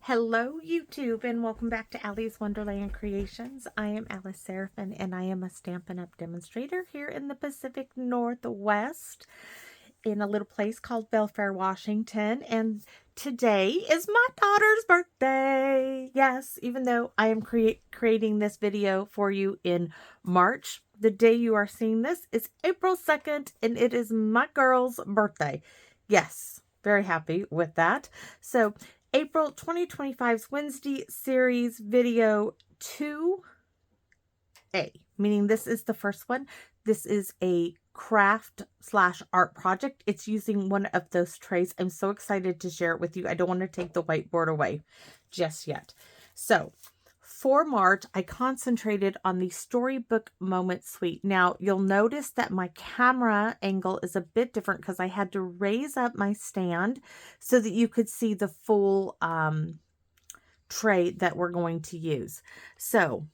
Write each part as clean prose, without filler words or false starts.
Hello YouTube and welcome back to Allie's Wonderland Creations. I am Alice Seraphin and I am a Stampin' Up! Demonstrator here in the Pacific Northwest in a little place called Belfair, Washington. And today is my daughter's birthday. Yes, even though I am creating this video for you in March, the day you are seeing this is April 2nd and it is my girl's birthday. Yes, very happy with that. So April 2025's Wednesday series video 2A, meaning this is the first one. This is a craft/art project. It's using one of those trays. I'm so excited to share it with you. I don't want to take the whiteboard away just yet. So for March, I concentrated on the Storybook Moments suite. Now, you'll notice that my camera angle is a bit different because I had to raise up my stand so that you could see the full tray that we're going to use. So,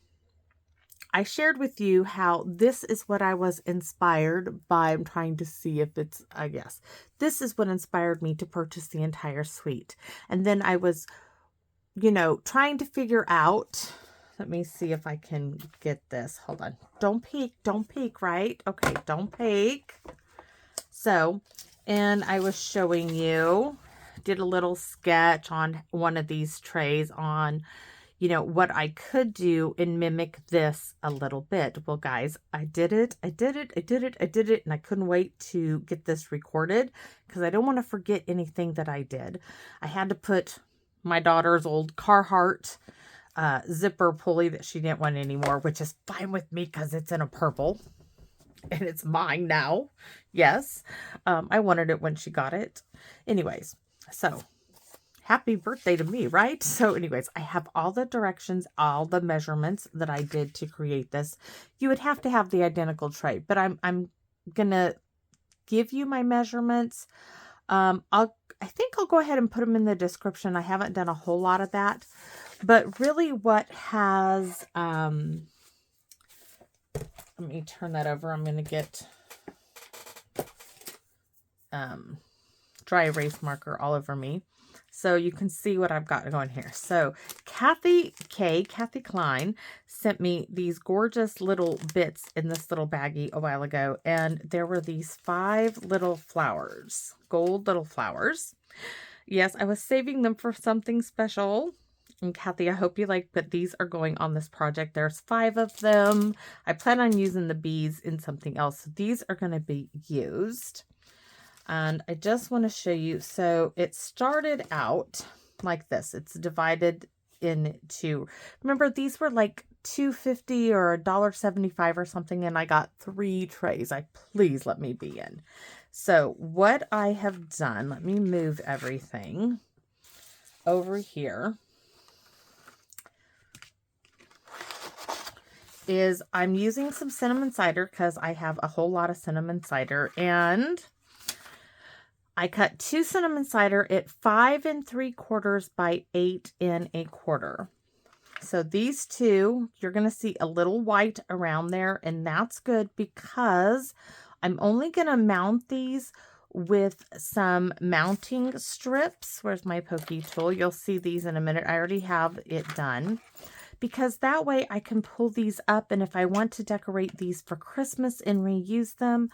I shared with you how this is what I was inspired by. I'm trying to see if it's, I guess. This is what inspired me to purchase the entire suite. And then I was trying to figure out, let me see if I can get this. Hold on. Don't peek, right? Okay, don't peek. So, and I was showing you, did a little sketch on one of these trays on, what I could do and mimic this a little bit. Well, guys, I did it, and I couldn't wait to get this recorded because I don't want to forget anything that I did. I had to put my daughter's old Carhartt zipper pulley that she didn't want anymore, which is fine with me because it's in a purple and it's mine now. Yes, I wanted it when she got it. Anyways, so happy birthday to me, right? So anyways, I have all the directions, all the measurements that I did to create this. You would have to have the identical tray, but I'm gonna give you my measurements. I think I'll go ahead and put them in the description. I haven't done a whole lot of that, but really what has, let me turn that over. I'm going to get, dry erase marker all over me so you can see what I've got going here. So Cathy K, Cathy Klein, sent me these gorgeous little bits in this little baggie a while ago. And there were these 5 little flowers, gold little flowers. Yes, I was saving them for something special. And Cathy, I hope you like, but these are going on this project. There's 5 of them. I plan on using the bees in something else. So these are going to be used. And I just want to show you. So it started out like this. It's divided into, remember, these were like $2.50 or $1.75 or something. And I got 3 trays. Please let me be in. So what I have done, let me move everything over here, is I'm using some cinnamon cider because I have a whole lot of cinnamon cider, and I cut 2 cinnamon cider at 5 3/4 by 8 1/4. So these 2, you're going to see a little white around there, and that's good because I'm only going to mount these with some mounting strips. Where's my pokey tool? You'll see these in a minute. I already have it done because that way I can pull these up, and if I want to decorate these for Christmas and reuse them,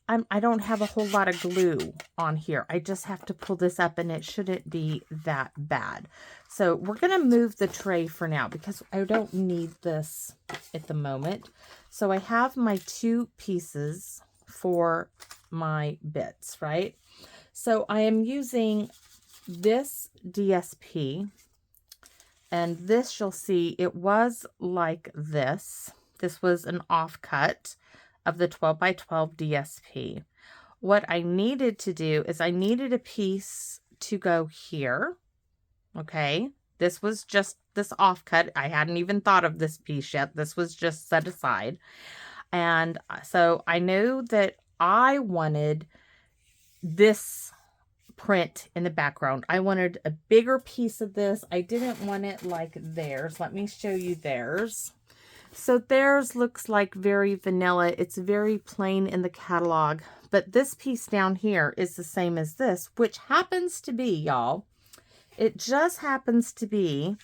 I don't have a whole lot of glue on here. I just have to pull this up, and it shouldn't be that bad. So we're going to move the tray for now because I don't need this at the moment. So I have my 2 pieces for my bits, right? So I am using this DSP, and this, you'll see, it was like this. This was an offcut of the 12 by 12 DSP. What I needed to do is I needed a piece to go here. Okay. This was just this offcut. I hadn't even thought of this piece yet. This was just set aside. And so I knew that I wanted this print in the background. I wanted a bigger piece of this. I didn't want it like theirs. Let me show you theirs. So theirs looks like very vanilla. It's very plain in the catalog, but this piece down here is the same as this, which happens to be, y'all, It just happens to be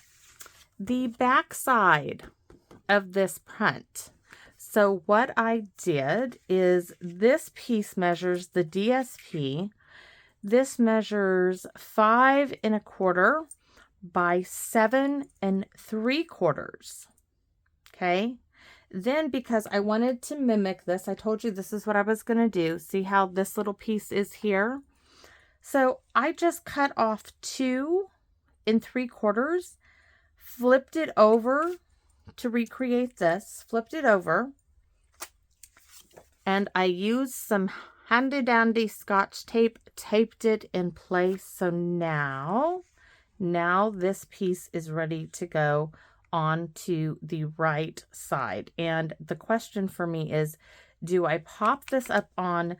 the back side of this print. So what I did is this piece measures the DSP. This measures 5 1/4 by 7 3/4. Okay. Then because I wanted to mimic this, I told you this is what I was going to do. See how this little piece is here? So I just cut off 2 3/4, flipped it over to recreate this, flipped it over, and I used some handy dandy Scotch tape, taped it in place. So now this piece is ready to go onto the right side. And the question for me is, do I pop this up on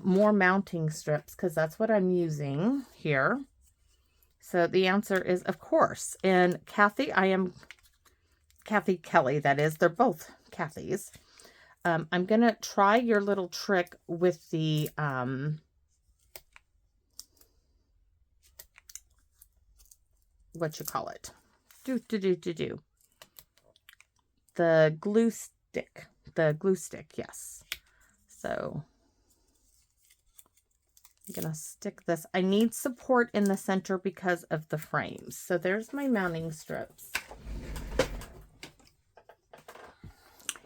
more mounting strips? Because that's what I'm using here. So the answer is, of course. And Cathy, I am Cathy Kelly, that is. They're both Cathy's. I'm going to try your little trick with the what you call it? The glue stick. The glue stick, yes. So I'm going to stick this. I need support in the center because of the frames. So there's my mounting strips.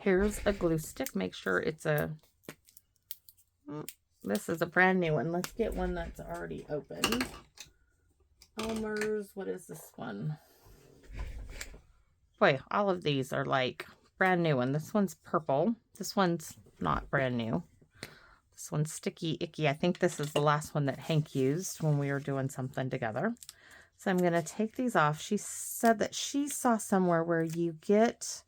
Here's a glue stick. Make sure it's a... This is a brand new one. Let's get one that's already open. Elmer's, what is this one? Boy, all of these are like brand new one. This one's purple. This one's not brand new. This one's sticky icky. I think this is the last one that Hank used when we were doing something together. So I'm going to take these off. She said that she saw somewhere where you get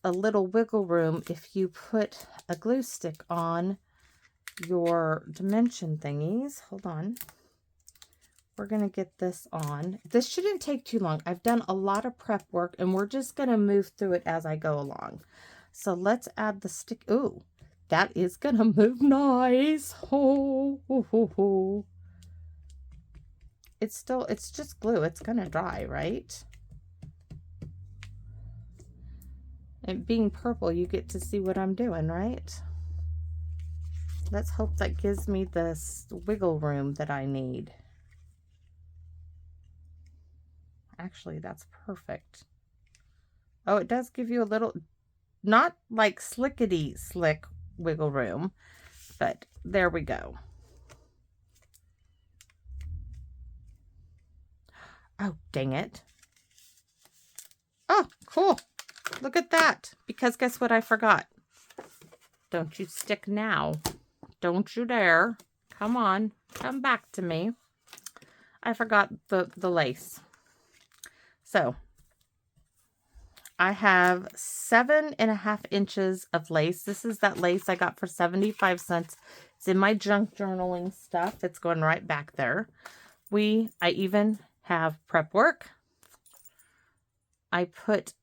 a little wiggle room if you put a glue stick on your dimension thingies. Hold on. We're going to get this on. This shouldn't take too long. I've done a lot of prep work and we're just going to move through it as I go along. So let's add the stick. Ooh, that is going to move nice. Oh. It's just glue. It's going to dry, right? And being purple, you get to see what I'm doing, right? Let's hope that gives me this wiggle room that I need. Actually, that's perfect. Oh, it does give you a little, not like slickety slick wiggle room, but there we go. Oh, dang it. Oh, cool. Look at that. Because guess what I forgot? Don't you stick now. Don't you dare. Come on. Come back to me. I forgot the lace. So, I have 7.5 inches of lace. This is that lace I got for 75 cents. It's in my junk journaling stuff. It's going right back there. I even have prep work. I put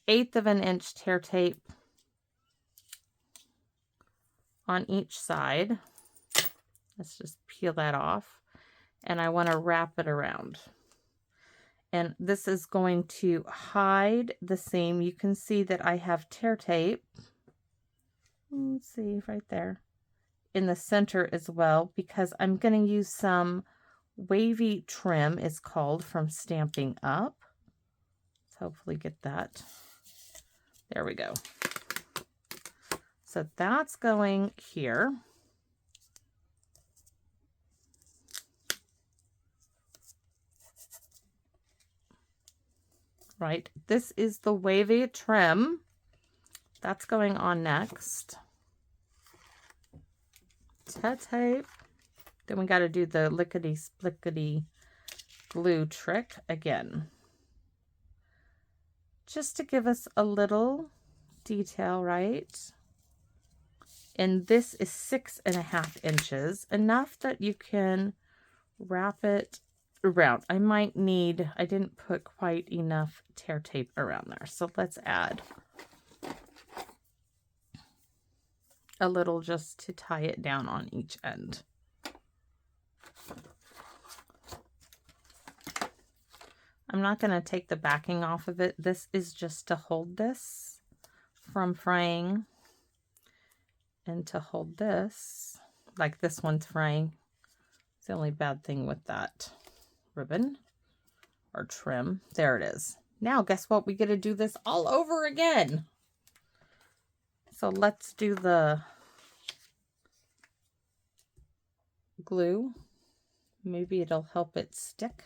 1/8 of an inch tear tape on each side. Let's just peel that off. And I want to wrap it around. And this is going to hide the seam. You can see that I have tear tape. Let's see, right there. In the center as well, because I'm going to use some Wavy trim, it's called, from Stampin'Up. Let's hopefully get that. There we go. So that's going here. Right, this is the Wavy trim. That's going on next. Tape. Then we got to do the lickety-splickety glue trick again. Just to give us a little detail, right? And this is 6.5 inches, enough that you can wrap it around. I didn't put quite enough tear tape around there. So let's add a little just to tie it down on each end. I'm not going to take the backing off of it. This is just to hold this from fraying and to hold this, like this one's fraying. It's the only bad thing with that ribbon or trim. There it is. Now, guess what? We get to do this all over again. So let's do the glue. Maybe it'll help it stick.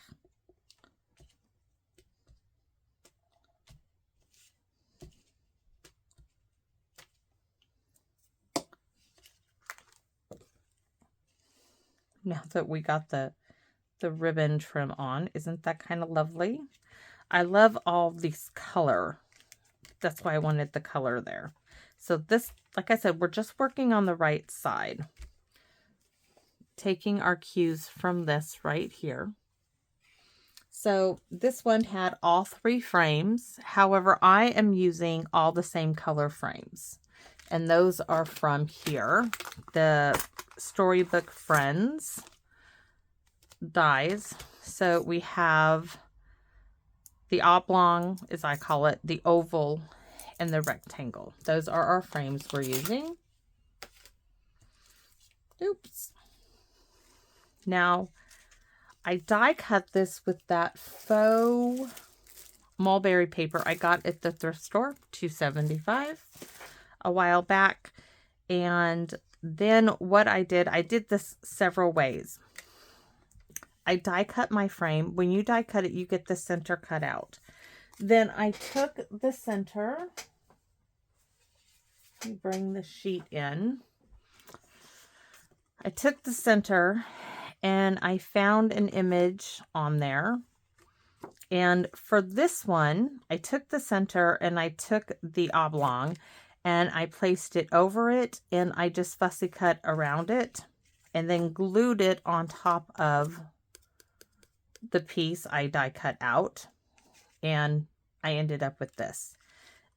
Now that we got the ribbon trim on, isn't that kind of lovely? I love all these color. That's why I wanted the color there. So this, like I said, we're just working on the right side. Taking our cues from this right here. So this one had all 3 frames. However, I am using all the same color frames. And those are from here. The Storybook Friends Dies. So we have the oblong, as I call it, the oval, and the rectangle. Those are our frames we're using. Oops. Now, I die cut this with that faux mulberry paper I got at the thrift store, $2.75, a while back. And then what I did this several ways. I die cut my frame. When you die cut it, you get the center cut out. Then I took the center, let me bring the sheet in. I took the center and I found an image on there. And for this one, I took the center and I took the oblong and I placed it over it and I just fussy cut around it and then glued it on top of the piece I die cut out, and I ended up with this.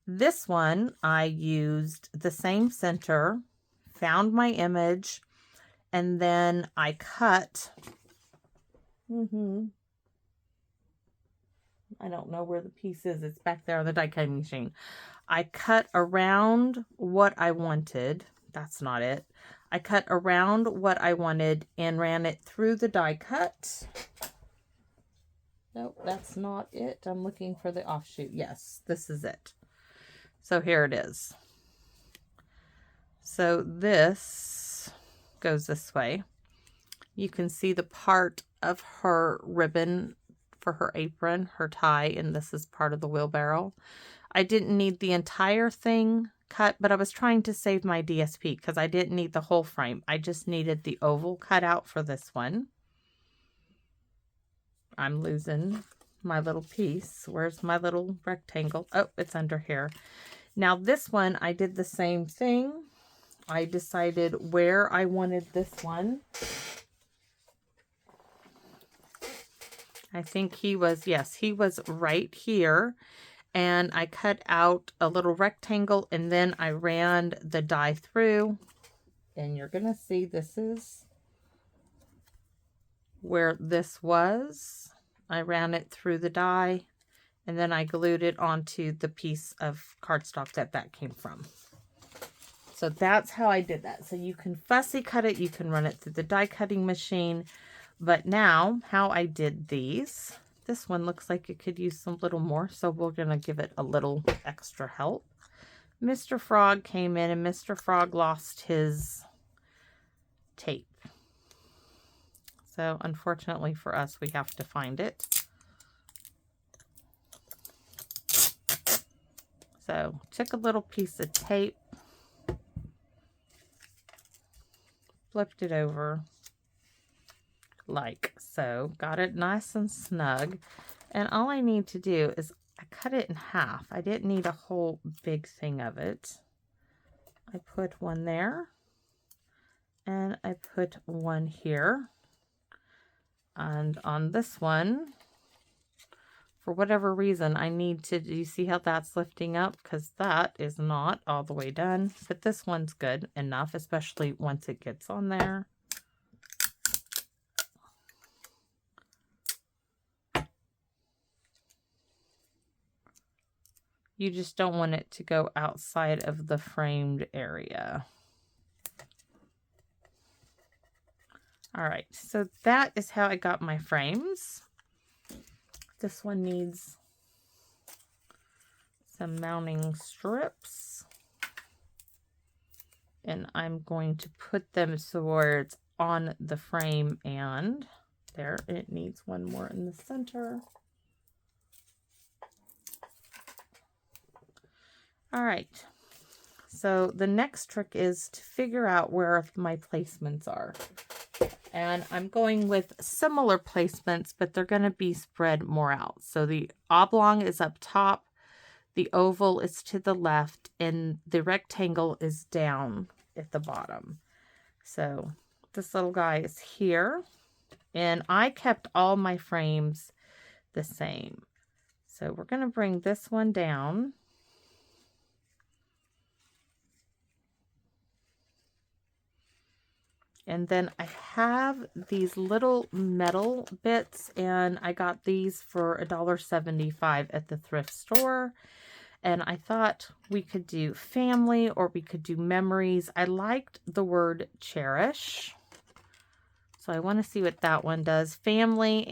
This one, I used the same center, found my image, and then I cut. I don't know where the piece is. It's back there on the die cutting machine. I cut around what I wanted. That's not it. I cut around what I wanted and ran it through the die cut. Nope, that's not it. I'm looking for the offshoot. Yes, this is it. So here it is. So this goes this way. You can see the part of her ribbon for her apron, her tie, and this is part of the wheelbarrow. I didn't need the entire thing cut, but I was trying to save my DSP because I didn't need the whole frame. I just needed the oval cut out for this one. I'm losing my little piece. Where's my little rectangle? Oh, it's under here. Now this one, I did the same thing. I decided where I wanted this one. I think he was, yes, he was right here. And I cut out a little rectangle and then I ran the die through. And you're going to see this is where this was. I ran it through the die and then I glued it onto the piece of cardstock that came from. So that's how I did that. So you can fussy cut it, you can run it through the die cutting machine. But now how I did these, this one looks like it could use some little more, so we're going to give it a little extra help. Mr. Frog came in and Mr. Frog lost his tape. So unfortunately for us, we have to find it. So took a little piece of tape, flipped it over like so, got it nice and snug. And all I need to do is I cut it in half. I didn't need a whole big thing of it. I put one there and I put one here. And on this one, for whatever reason, I need to, do you see how that's lifting up? Because that is not all the way done. But this one's good enough, especially once it gets on there. You just don't want it to go outside of the framed area. All right, so that is how I got my frames. This one needs some mounting strips. And I'm going to put them so where it's on the frame, and there, it needs one more in the center. All right, so the next trick is to figure out where my placements are. And I'm going with similar placements, but they're going to be spread more out. So the oblong is up top, the oval is to the left, and the rectangle is down at the bottom. So this little guy is here, and I kept all my frames the same. So we're going to bring this one down. And then I have these little metal bits, and I got these for $1.75 at the thrift store. And I thought we could do family or we could do memories. I liked the word cherish. So I want to see what that one does. Family,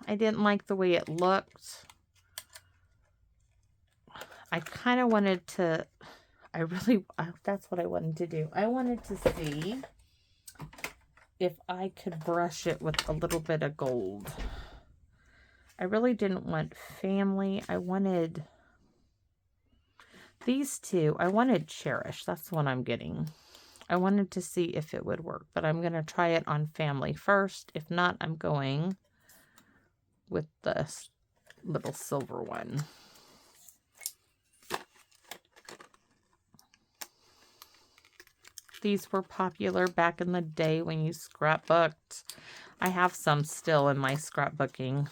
I didn't like the way it looked. I kind of wanted to, that's what I wanted to do. I wanted to see if I could brush it with a little bit of gold. I really didn't want family. I wanted these two. I wanted cherish. That's the one I'm getting. I wanted to see if it would work, but I'm going to try it on family first. If not, I'm going with this little silver one. These were popular back in the day when you scrapbooked. I have some still in my scrapbooking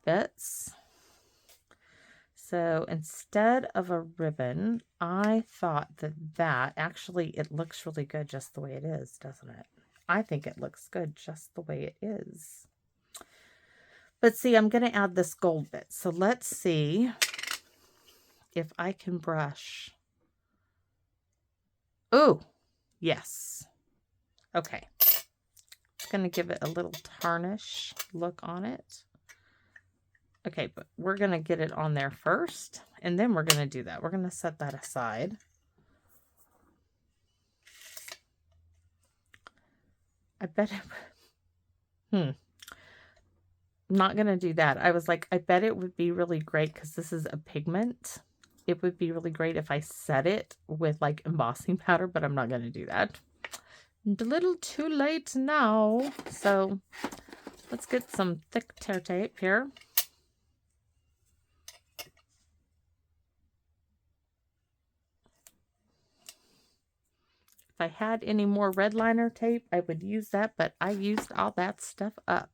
bits. So instead of a ribbon, I thought that actually it looks really good just the way it is, doesn't it? I think it looks good just the way it is. But see, I'm going to add this gold bit. So let's see if I can brush. Oh, yes. Okay. It's going to give it a little tarnish look on it. Okay, but we're going to get it on there first, and then we're going to do that. We're going to set that aside. I bet it... I'm not going to do that. I was like, I bet it would be really great because this is a pigment. It would be really great if I set it with like embossing powder, but I'm not going to do that. And a little too late now. So let's get some thick tear tape here. If I had any more red liner tape, I would use that, but I used all that stuff up.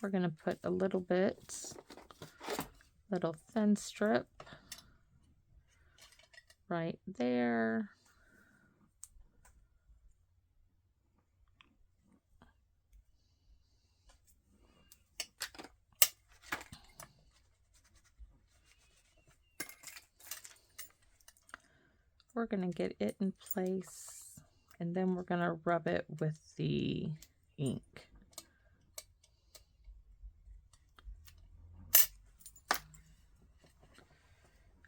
We're going to put a little thin strip right there. We're going to get it in place, and then we're going to rub it with the ink.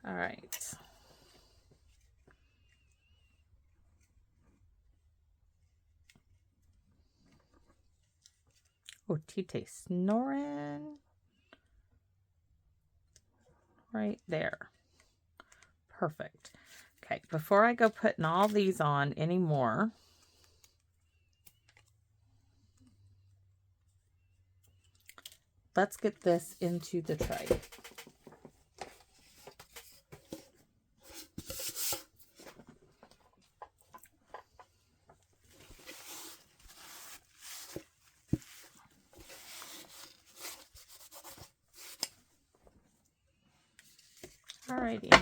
All right. Oh, Tite snoring. Right there. Perfect. Okay, before I go putting all these on anymore, let's get this into the tray. Alrighty.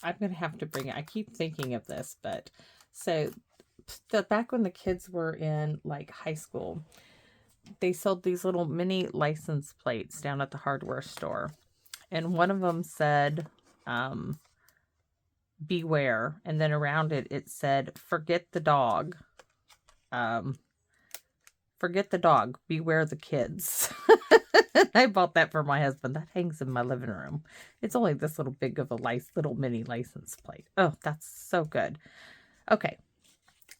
I'm going to have to bring it. I keep thinking of this, but so back when the kids were in like high school, they sold these little mini license plates down at the hardware store. And one of them said, beware. And then around it, it said, forget the dog. Forget the dog. Beware the kids. I bought that for my husband. That hangs in my living room. It's only this little big of a little mini license plate. Oh, that's so good. Okay.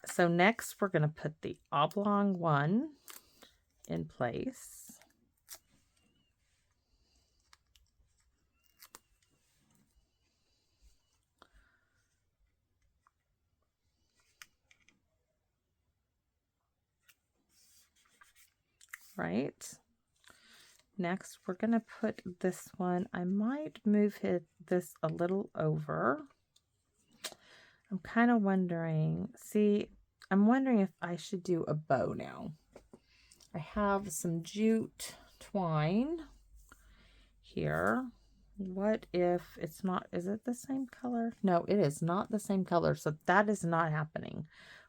So next we're going to put the oblong one in place. Right. Next, we're going to put this one. I might move this a little over. I'm kind of wondering, I'm wondering if I should do a bow now. I have some jute twine here. What if it's not, is it the same color? No, it is not the same color. So that is not happening.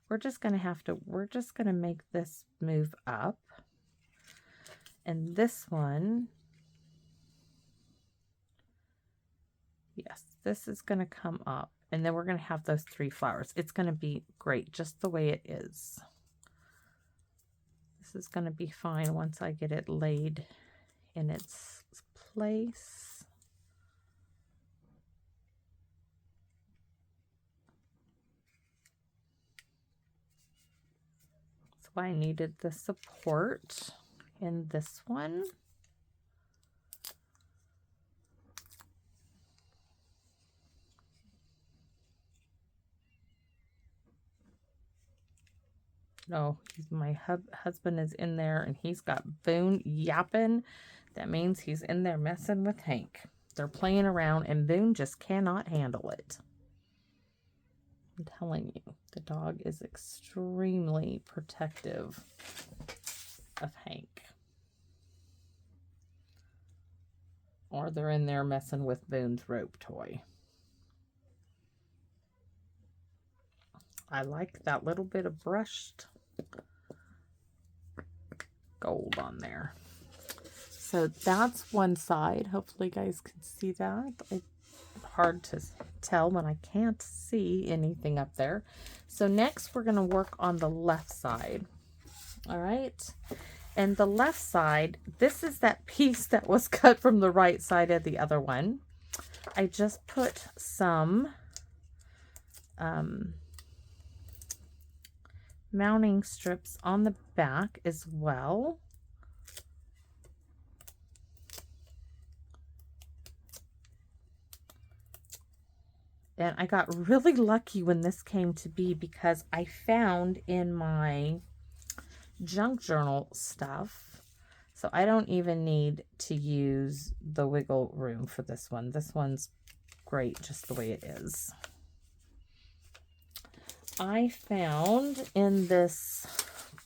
We're just going to make this move up. And this one, yes, this is going to come up. And then we're going to have those 3 flowers. It's going to be great just the way it is. This is going to be fine once I get it laid in its place. So I needed the support in this one. No, my husband is in there and he's got Boone yapping. That means he's in there messing with Hank. They're playing around and Boone just cannot handle it. I'm telling you, the dog is extremely protective of Hank. Or they're in there messing with Boone's rope toy. I like that little bit of brushed gold on there. So that's one side. Hopefully you guys can see that. It's hard to tell when I can't see anything up there. So next we're going to work on the left side. All right. And the left side, this is that piece that was cut from the right side of the other one. I just put some mounting strips on the back as well. And I got really lucky when this came to be because I found in my junk journal stuff. So I don't even need to use the wiggle room for this one. This one's great just the way it is. I found in this,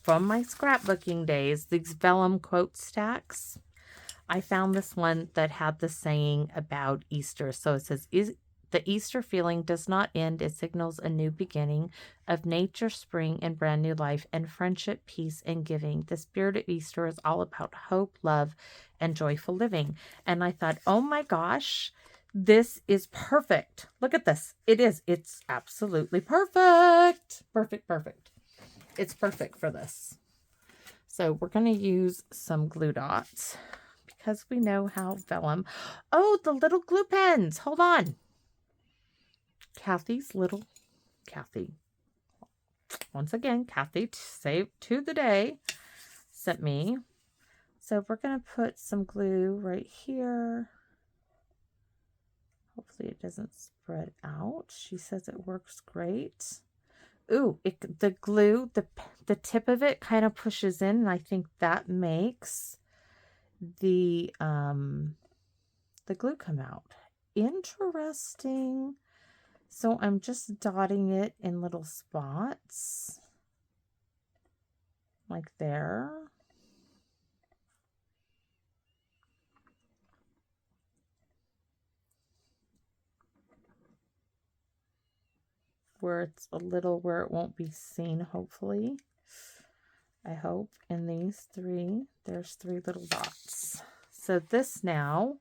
from my scrapbooking days, these vellum quote stacks. I found this one that had the saying about Easter. So it says, the Easter feeling does not end. It signals a new beginning of nature, spring, and brand new life, and friendship, peace, and giving. The spirit of Easter is all about hope, love, and joyful living. And I thought, oh my gosh, this is perfect. Look at this. It is. It's absolutely perfect. Perfect, perfect. It's perfect for this. So we're going to use some glue dots because we know how vellum. Oh, the little glue pens. Hold on. Cathy. Once again, Cathy, saved to the day, sent me. So we're going to put some glue right here. Hopefully it doesn't spread out. She says it works great. Ooh, the glue, the tip of it kind of pushes in, and I think that makes the glue come out. Interesting. So I'm just dotting it in little spots, like there. where it's a little where it won't be seen, hopefully. I hope. In these three, there's 3 little dots. So this now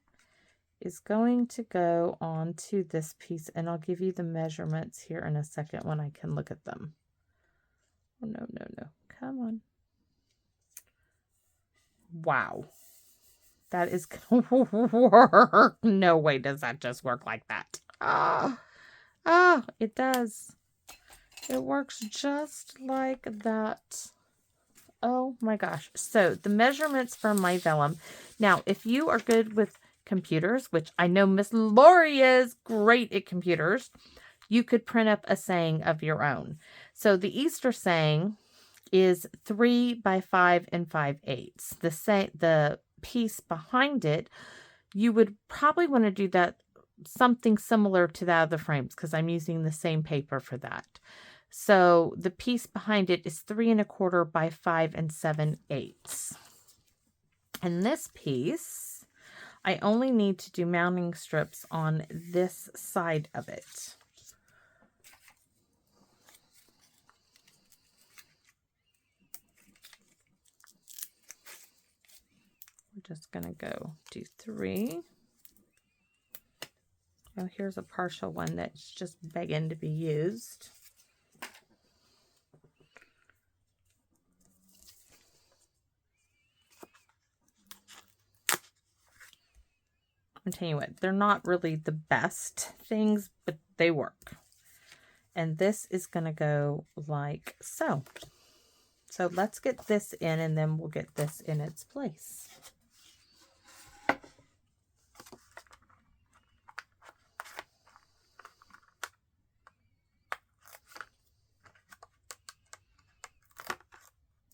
is going to go onto this piece, and I'll give you the measurements here in a second when I can look at them. Oh, no, no, no. Come on. Wow. That is going to work. No way does that just work like that. It does. It works just like that. Oh my gosh. So the measurements from my vellum. Now, if you are good with computers, which I know Miss Lori is great at computers, you could print up a saying of your own. So the Easter saying is 3 by 5 5/8. The piece behind it, you would probably want to do that something similar to that of the frames, because I'm using the same paper for that. So the piece behind it is 3 1/4 by 5 7/8. And this piece, I only need to do mounting strips on this side of it. We're just going to go do 3. Oh, here's a partial one that's just begging to be used. I'm telling you what, they're not really the best things, but they work. And this is going to go like so. So let's get this in, and then we'll get this in its place.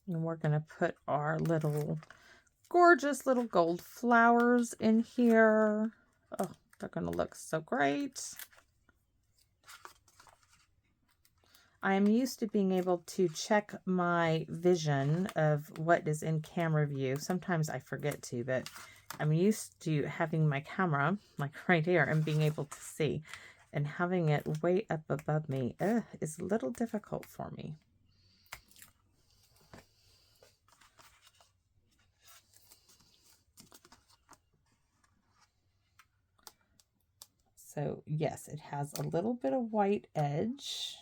And we're going to put our little gorgeous little gold flowers in here. Oh, they're going to look so great. I am used to being able to check my vision of what is in camera view. Sometimes I forget to, but I'm used to having my camera like right here and being able to see. And having it way up above me is a little difficult for me. So yes, it has a little bit of white edge.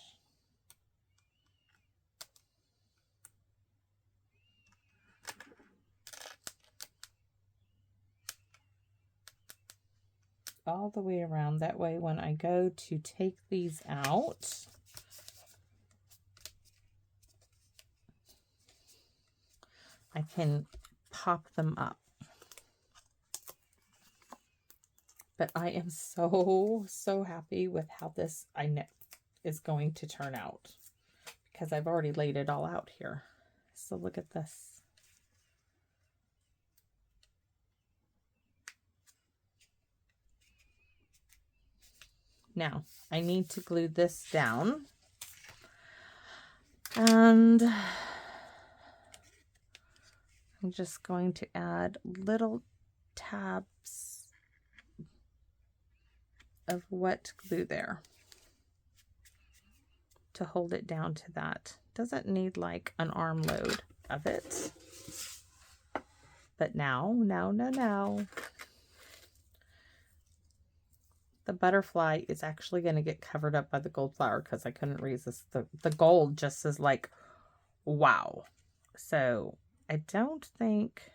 All the way around. That way when I go to take these out, I can pop them up. But I am so happy with how this I know is going to turn out, because I've already laid it all out here. So look at this. Now, I need to glue this down. And I'm just going to add little tabs of wet glue there to hold it down to that. Doesn't need like an arm load of it. But now. The butterfly is actually going to get covered up by the gold flower because I couldn't resist. The gold just is like, wow. So I don't think,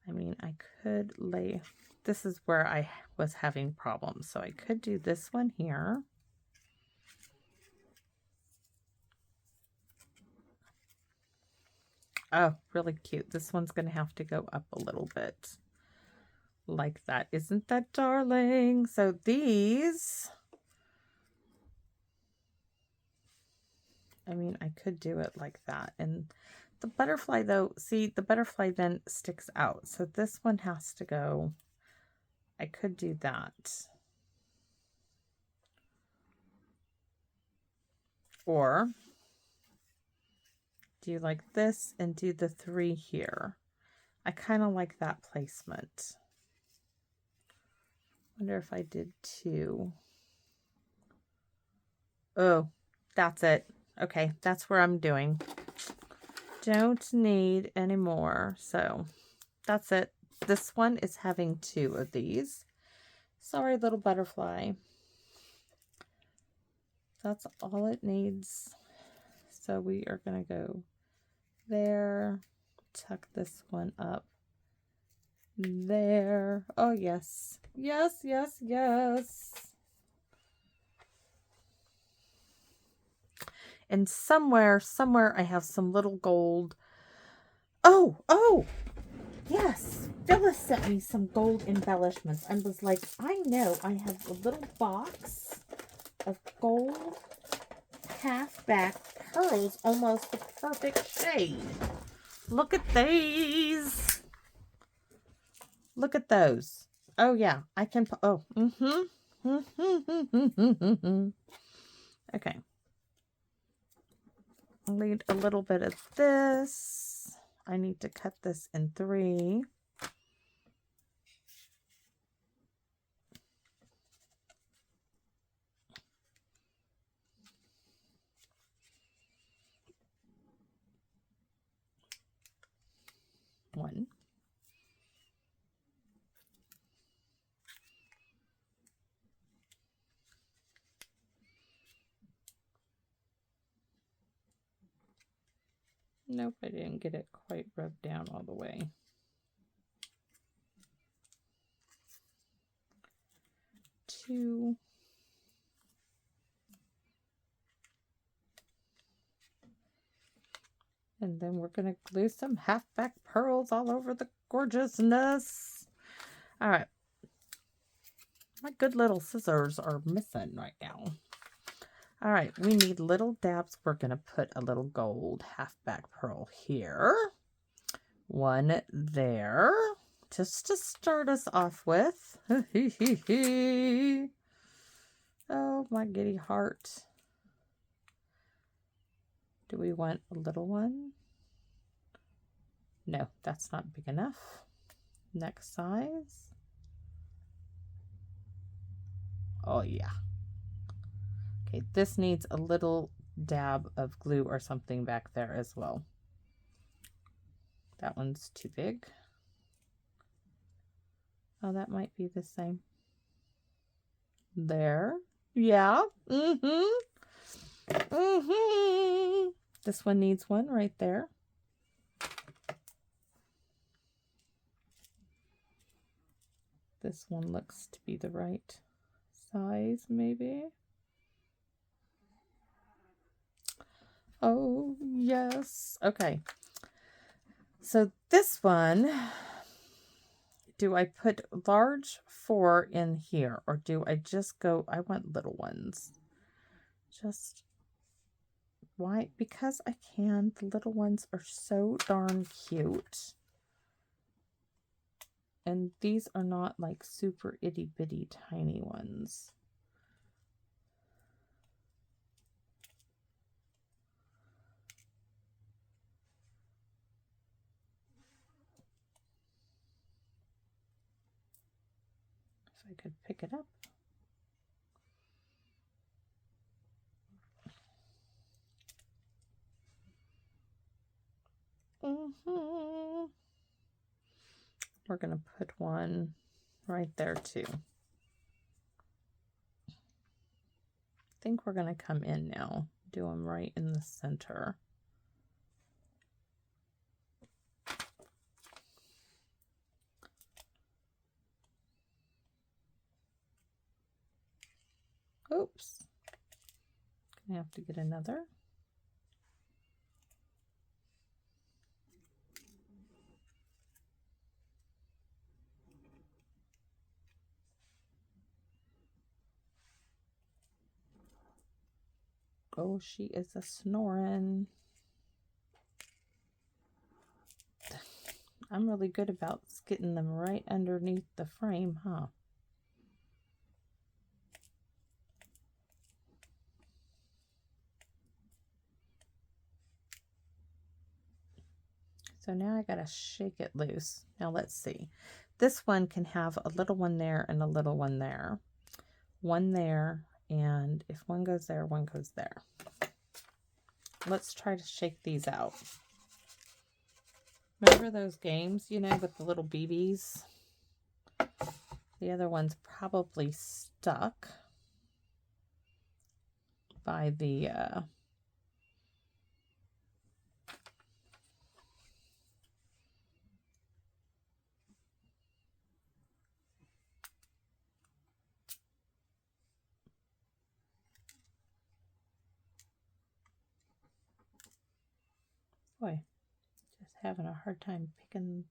I mean, I could lay, this is where I was having problems. So I could do this one here. Oh, really cute. This one's going to have to go up a little bit. Like that. Isn't that darling? So these, I mean, I could do it like that. And the butterfly though, see, the butterfly then sticks out. So this one has to go, I could do that. Or do you like this and do the 3 here? I kind of like that placement. Wonder if I did 2. Oh, that's it. Okay, that's where I'm doing. Don't need any more. So that's it. This one is having 2 of these. Sorry, little butterfly. That's all it needs. So we are going to go there, tuck this one up there. Oh, yes. Yes, yes, yes. And somewhere I have some little gold. Oh, yes. Phyllis sent me some gold embellishments and was like, I know I have a little box of gold halfback pearls, almost the perfect shade. Look at these. Look at those. Oh, yeah. I can put, oh, Okay. I'll need a little bit of this. I need to cut this in 3. One. Nope, I didn't get it quite rubbed down all the way. 2. And then we're going to glue some halfback pearls all over the gorgeousness. All right. My good little scissors are missing right now. All right, we need little dabs. We're going to put a little gold halfback pearl here. One there, just to start us off with. Oh, my giddy heart. Do we want a little one? No, that's not big enough. Next size. Oh, yeah. Okay, this needs a little dab of glue or something back there as well. That one's too big. Oh, that might be the same. There. Yeah. This one needs one right there. This one looks to be the right size, maybe. Oh, yes. Okay. So this one, do I put large 4 in here, or do I just go, I want little ones. Just, why? Because I can. The little ones are so darn cute. And these are not like super itty bitty tiny ones. If I could pick it up. We're going to put one right there too. I think we're going to come in now, do them right in the center. Oops. Gonna have to get another. Oh, she is a snoring. I'm really good about getting them right underneath the frame, huh? So now I gotta shake it loose. Now let's see. This one can have a little one there and a little one there. One there And if one goes there, one goes there. Let's try to shake these out. Remember those games, you know, with the little BBs? The other one's probably stuck by the boy, just having a hard time picking.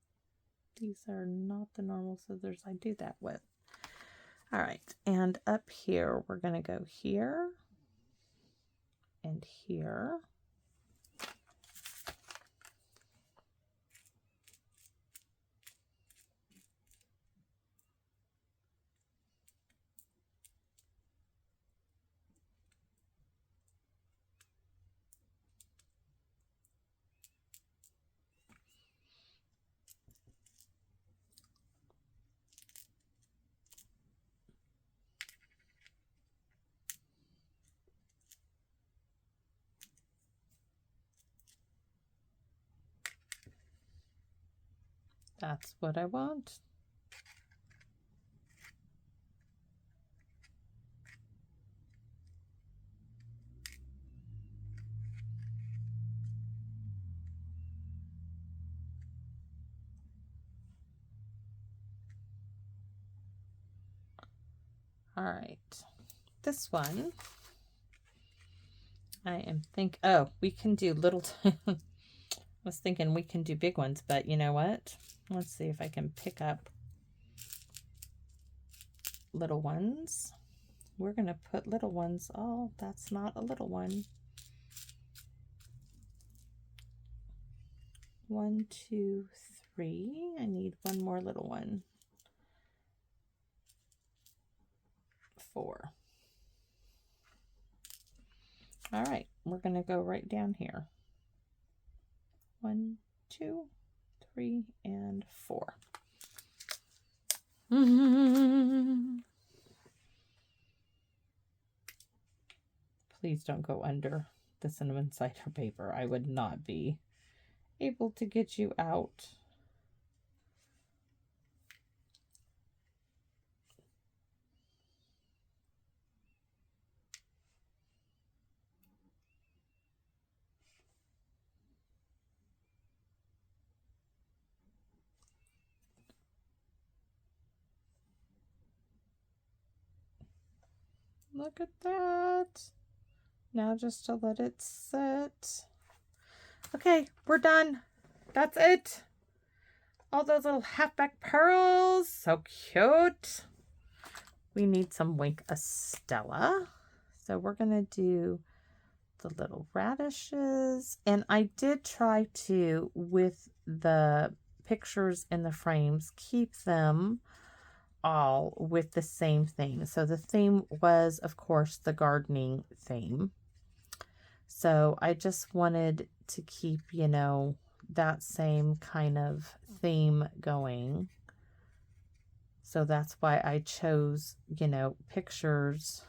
These are not the normal scissors I do that with. All right, and up here, we're going to go here and here. That's what I want. All right, this one, I am oh, we can do little, I was thinking we can do big ones, but you know what? Let's see if I can pick up little ones. We're going to put little ones. Oh, that's not a little one. 1, 2, 3. I need one more little one. 4. All right, we're going to go right down here. 1, 2, 3, and 4. Please don't go under the cinnamon cider paper. I would not be able to get you out. Look at that. Now just to let it sit. Okay, we're done. That's it. All those little halfback pearls. So cute. We need some Wink a Stella. So we're going to do the little radishes. And I did try to, with the pictures in the frames, keep them all with the same theme. So the theme was, of course, the gardening theme. So I just wanted to keep, you know, that same kind of theme going. So that's why I chose, you know, pictures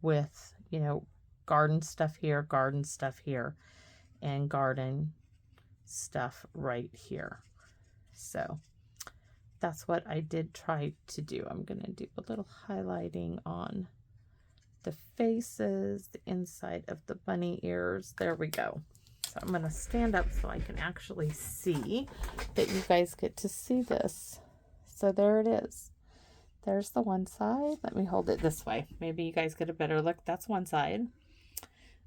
with, you know, garden stuff here, and garden stuff right here. So that's what I did try to do. I'm going to do a little highlighting on the faces, the inside of the bunny ears. There we go. So I'm going to stand up so I can actually see that you guys get to see this. So there it is. There's the one side. Let me hold it this way. Maybe you guys get a better look. That's one side.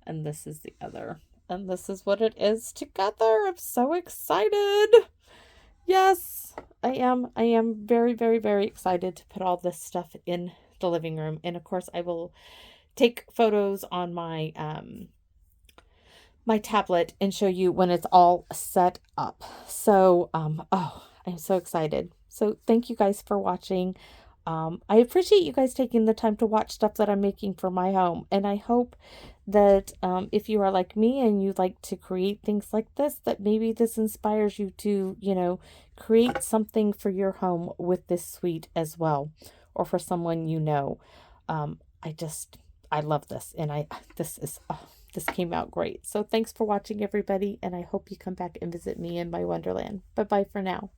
And this is the other. And this is what it is together. I'm so excited. Yes, I am. I am very, very, very excited to put all this stuff in the living room. And of course, I will take photos on my my tablet and show you when it's all set up. So, oh, I'm so excited. So thank you guys for watching. I appreciate you guys taking the time to watch stuff that I'm making for my home. And I hope that if you are like me and you like to create things like this, that maybe this inspires you to, you know, create something for your home with this suite as well, or for someone you know. I love this. And this came out great. So thanks for watching, everybody. And I hope you come back and visit me in my Wonderland. Bye-bye for now.